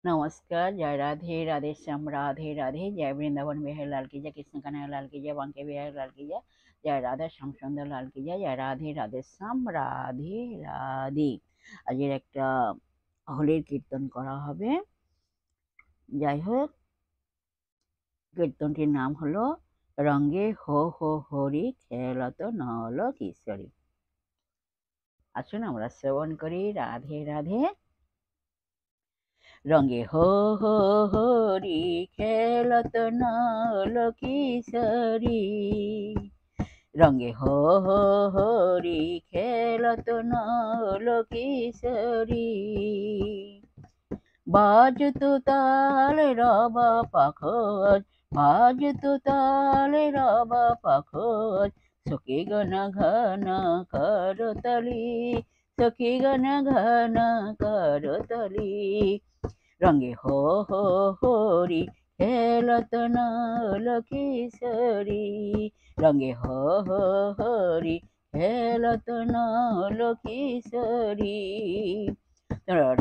नमस्कार, जय राधे राधे श्याम राधे राधे, जय वृंदावन बिहारी लाल की जय, कृष्ण कन्हैया लाल की जय, बांके बिहारी लाल की जय, जय राधा श्याम सुंदर लाल की जय, जय राधे राधे শ্যাম রাধে রাধে। আজকের একটা হোলির কীর্তন করা হবে। যাই হোক, কীর্তনটির নাম হলো রঙ্গে হো হো হরি খেলত নল কিশোরী। আসুন আমরা শ্রবণ করি। রাধে রাধে। রঙে হো হো হরি খেলত নল কিশোরী, রঙে হো হো হরি খেলত নল কিশোরী। বাজতো তাল রবা পাখর, বাজতো তাল রবা পাখর, সখী গণ ঘন করতলি, সখী গণ ঘন করতলি। রঙে হো হো হরি খেলত নল কিশোরী, রঙে হো হো হরি খেলত নল কিশোরী।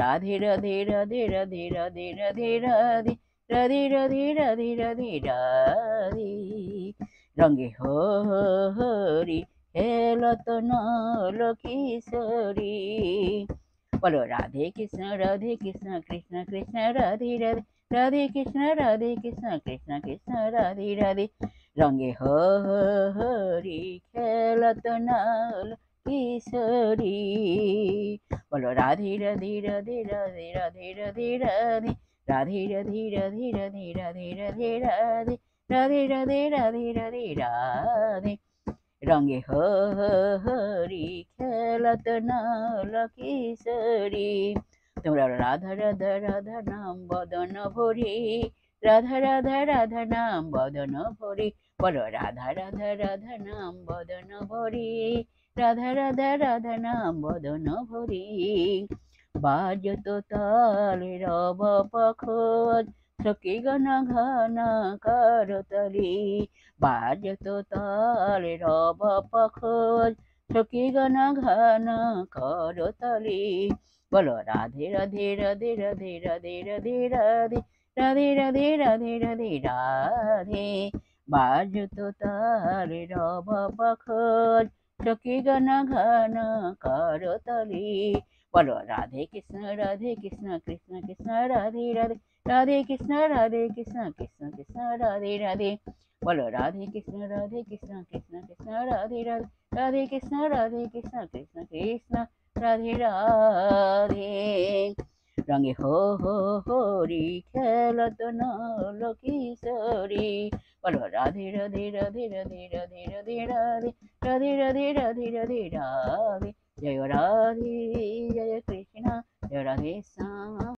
রাধে রাধে রাধে রাধে রাধে রাধে রাধে রাধে রাধে রাধে রাধে রাধে। রঙে হো হো হরি খেলত নল কিশোরী। বলো রাধে কৃষ্ণ কৃষ্ণ কৃষ্ণ রাধে রাধে, রাধে কৃষ্ণ কৃষ্ণ কৃষ্ণ রাধে রাধে। রঙে হো হো হরি খেলত নল কিশোরী। বলো রাধে রাধে রাধে রাধে রাধে রাধে রাধে রাধে রাধে রাধে রাধে রাধে রাধে রাধে রাধে রাধে রাধে রাধে রাধে। রঙে হো হো হরি খেলত নল কিশোরী। তোমরা রাধা রাধা রাধা নাম বদন ভরি, রাধা রাধা রাধা নাম বদন ভরি। বলো রাধা রাধা রাধা নাম বদন ভরি, রাধা রাধা রাধা নাম বদন ভরি। বাজতো তাল রব পাখর, সখী গণ ঘন করতলি। বাজতো তাল রব পাখর, সখী গণ ঘন করতলি। বলো রাধে রাধে রাধে রাধে রাধে রাধে রাধে রাধে রাধে রাধে রাধে রাধে। বাজতো তাল রব পাখর, সখী গণ ঘন করতলি। বলো রাধে কৃষ্ণ কৃষ্ণ কৃষ্ণ রাধে রাধে, রাধে কৃষ্ণ কৃষ্ণ কৃষ্ণ রাধে রাধে। বলো রাধে কৃষ্ণ কৃষ্ণ কৃষ্ণ রাধে রাধে, রাধে কৃষ্ণ কৃষ্ণ কৃষ্ণ রাধে রাধে। রঙে হো হো হরি খেলত নল কিশোরী। বলো রাধে রাধে রাধে রাধে রাধে রাধে রাধে রাধে রাধে রাধে রাধে রাধে। জয় রাধে জয় কৃষ্ণ, জয় রাধে শ্যাম।